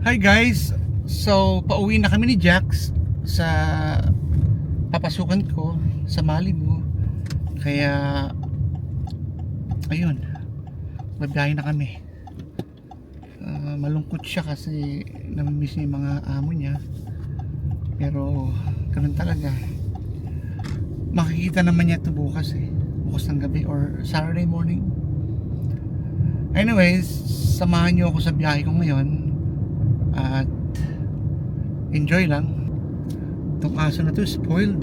Hi guys! So, pauwi na kami ni Jax sa papasukan ko sa Malibu. Kaya, ayun, magbiyahe na kami. Malungkot siya kasi namimiss niya yung mga amo niya. Pero, ganun talaga. Makikita naman niya ito bukas bukas ng gabi or Saturday morning. Anyways, samahan niyo ako sa biyahe ko ngayon. At enjoy lang. Itong aso na to spoiled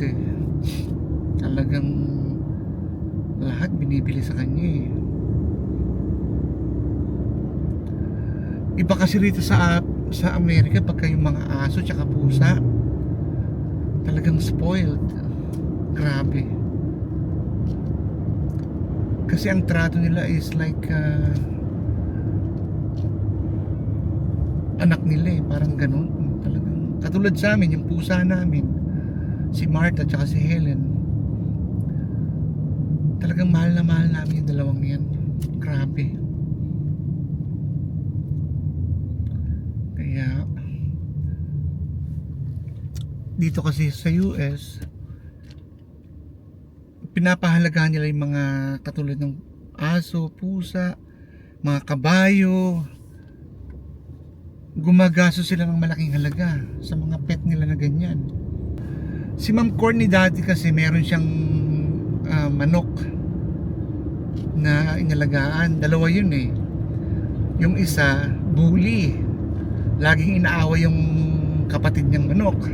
talagang lahat binibili sa kanya Iba kasi rito sa Amerika pagka yung mga aso tsaka pusa talagang spoiled. Grabe. Kasi ang trato nila is like anak nila parang ganun. Talagang katulad sa amin, yung pusa namin, si Martha tsaka si Helen, talagang mahal na mahal namin yung dalawang yan. Grabe. Kaya dito kasi sa US, pinapahalagahan nila yung mga katulad ng aso, pusa, mga kabayo. Gumagaso sila ng malaking halaga sa mga pet nila na ganyan. Si Ma'am Courtney dati kasi meron siyang manok na inalagaan. Dalawa yun Yung isa, bully. Laging inaaway yung kapatid niyang manok.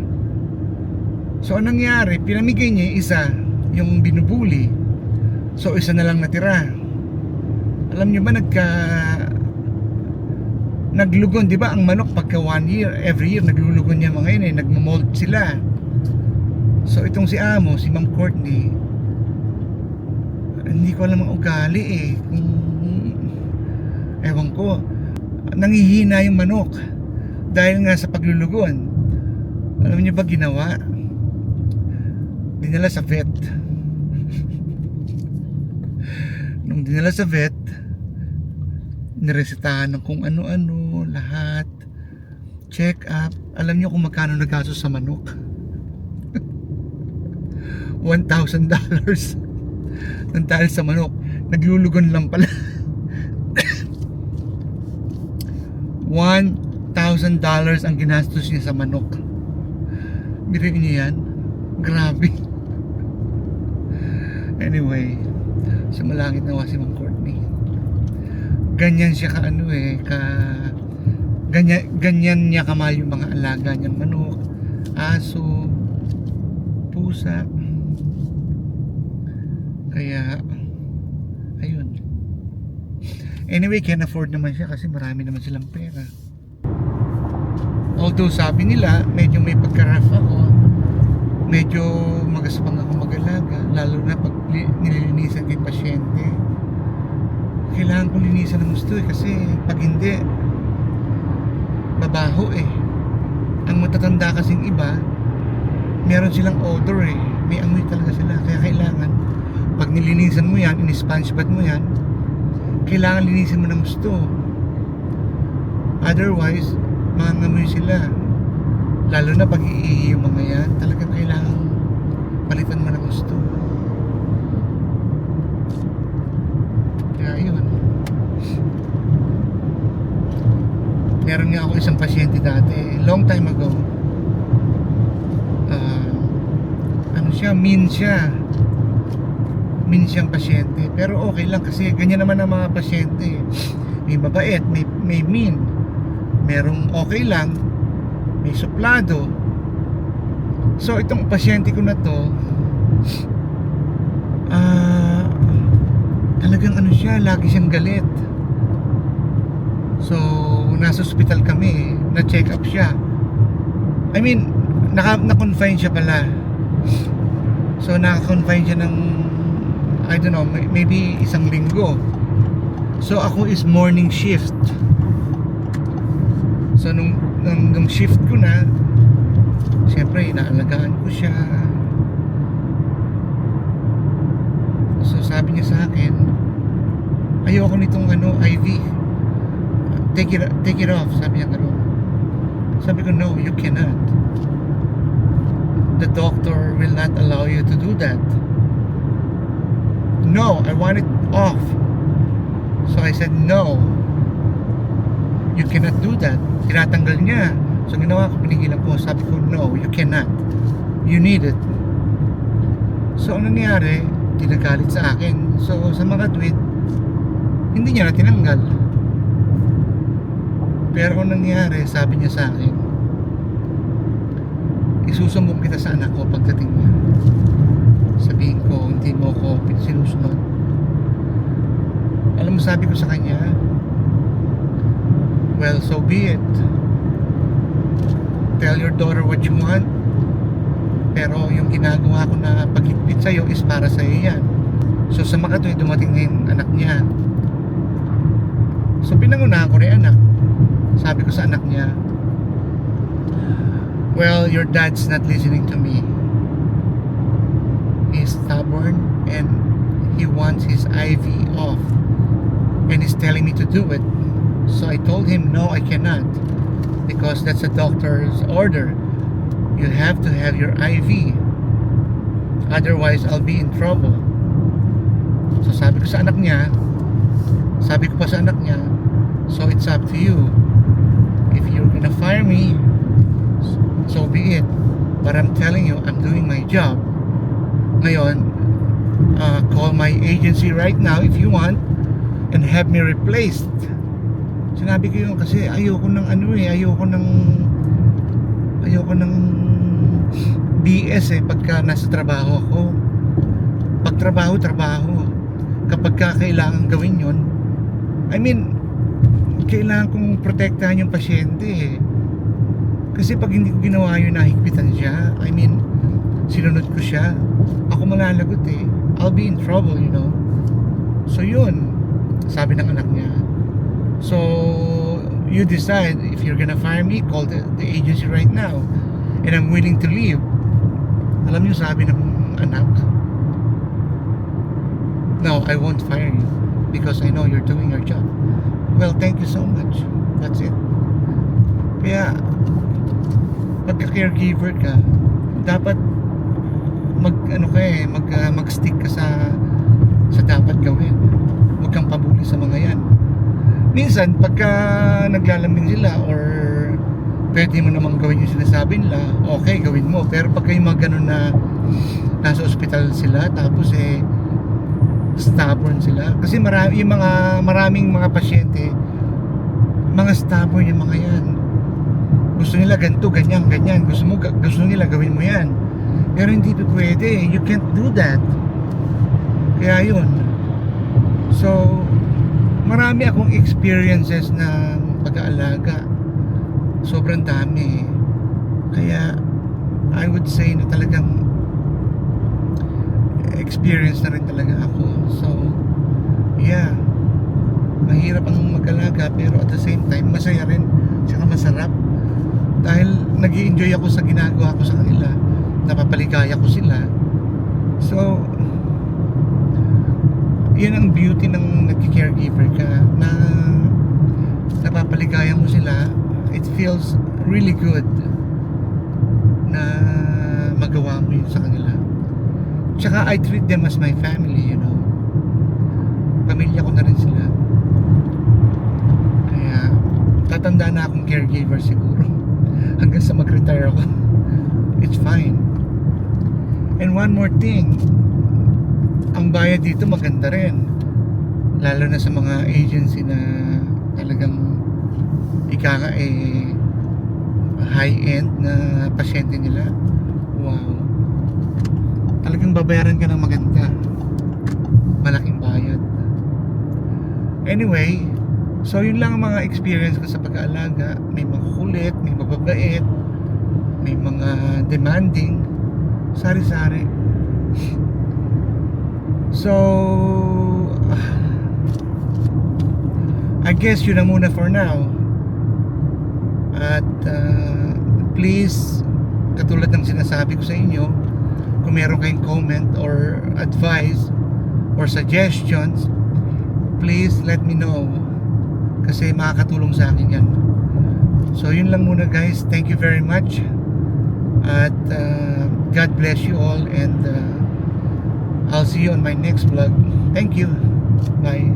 So anong nangyari? Pinamigay niya yung isa, yung binubuli. So isa na lang natira. Alam niyo ba naglugon, di ba? Ang manok pagka 1 year, every year naglulugon niya mga yun nagmo-molt sila. So itong si Amo, si Ma'am Courtney, hindi ko alam ang ugali kung ewan ko, nangihina yung manok dahil nga sa paglulugon. Alam niyo ba ginawa? Dinala sa vet. Nung dinala sa vet, niresetahan ng kung ano-ano, lahat, check up. Alam niyo kung magkano nagastos sa manok? $1,000 nang dahil sa manok. Naglulugon lang pala. $1,000 ang ginastos niya sa manok. Biruin niyo yan? Grabe. Anyway, sumalangit nawa si Ma'am Courtney. Ganyan siya ganyan niya kamahal yung mga alaga niyang manok, aso, pusa. Kaya ayun. Anyway, can afford naman siya kasi marami naman silang pera. Although sabi nila medyo may pagka-rough ako, medyo magaspang ako mag-alaga, lalo na pag nililinisan kay pasyente. Kailangan kong linisan ng gusto kasi pag hindi, babaho Ang matatanda kasing iba, meron silang odor may amoy talaga sila. Kaya kailangan pag nilinisan mo yan, in-sponge bath mo yan, kailangan linisin mo ng gusto. Otherwise, mangangamoy sila. Lalo na pag iihi yung mga yan, talagang kailangan palitan mo ng gusto. Kaya yun. Meron nga ako isang pasyente dati, long time ago. Mean siyang pasyente. Pero okay lang kasi ganyan naman ang mga pasyente. May mabait, may mean. Merong okay lang, may suplado. So itong pasyente ko na to, talagang siya, lagi siyang galit. So nasa hospital kami, na-check up siya. I mean, na-confine siya pala. So naka-confine siya ng I don't know, maybe isang linggo. So ako is morning shift. So nung shift ko na, siyempre inaalagaan ko siya. So sabi niya sa akin, ayoko nitong IV, take it off, sabi niya gano'n. Sabi ko, no, you cannot. The doctor will not allow you to do that. No, I want it off. So I said, no, you cannot do that. Tinatanggal niya. So ginawa ko, pinigilan ko. Sabi ko, no, you cannot. You need it. So ang nangyari, tinagalit sa akin. So sa mga tweet, hindi niya na tinanggal. Pero ang nangyari, sabi niya sa akin, isusumbong kita sa anak ko pagdating niya. Sabihin ko, hindi mo ko sinusunod. Alam mo, sabi ko sa kanya, well, so be it. Tell your daughter what you want. Pero yung ginagawa ko na paghigpit sa'yo is para sa'yo yan. So sa Makatoy, dumating na yung anak niya. So pinangunahan ko na yung anak. Sabi ko sa anak niya, well, your dad's not listening to me. He's stubborn and he wants his IV off. And he's telling me to do it. So I told him, no, I cannot. Because that's a doctor's order. You have to have your IV. Otherwise, I'll be in trouble. So sabi ko sa anak niya, sabi ko pa sa anak niya, so it's up to you. If you're gonna fire me, so be it. But I'm telling you, I'm doing my job. Ngayon, call my agency right now if you want and have me replaced. Sinabi ko yun kasi ayoko ng BS pagka nasa trabaho ako. Pag trabaho. Kapag kailangan gawin yun, I mean, kailangan kong protektahan yung pasyente. Kasi pag hindi ko ginawa yun, nahigpitan siya. I mean, sinunod ko siya. Ako malalagot I'll be in trouble, you know. So yun, sabi ng anak niya. So, you decide if you're gonna fire me, call the agency right now. And I'm willing to leave. Alam niyo, sabi ng anak, no, I won't fire you because I know you're doing your job. Well, thank you so much. That's it. Kaya, pagka-caregiver ka, dapat mag-stick ka sa dapat gawin. Huwag kang pabuli sa mga yan. Minsan, pagka naglalambing sila or pwede mo namang gawin yung sinasabi nila, okay, gawin mo. Pero pagka yung mga ganun na nasa ospital sila, tapos stubborn sila. Kasi maraming mga pasyente, mga stubborn yung mga yan. Gusto nila ganito, ganyan. Gusto nila gawin mo yan. Pero hindi pa pwede. You can't do that. Kaya yun. So, marami akong experiences ng pag-aalaga. Sobrang dami. Kaya, I would say na talagang experience na rin talaga ako. So, yeah. Mahirap ang mag-alaga pero at the same time, masaya rin. Tsaka masarap. Dahil nag-i-enjoy ako sa ginagawa ko sa kanila. Napapaligaya ko sila. So, yun ang beauty ng nagki-caregiver ka, na napapaligaya mo sila. It feels really good na magawa mo yun sa kanila. Tsaka I treat them as my family, you know. Pamilya ko na rin sila. Kaya tatanda na akong caregiver siguro hanggang sa mag-retire ako. It's fine. And one more thing, ang bayad dito maganda rin, lalo na sa mga agency na talagang high-end na pasyente nila. Wow, talagang babayaran ka ng maganda, malaking bayad. Anyway, so yun lang ang mga experience ko sa pag-aalaga. May mga kulit, may mababait, may mga demanding, sari-sari. So, I guess yun na muna for now. At please, katulad ng sinasabi ko sa inyo, kung meron kayong comment or advice or suggestions, please let me know. Kasi makakatulong sa akin yan. So So yun lang muna guys. Thank you very much. At God bless you all, and I'll see you on my next vlog. Thank you. Bye.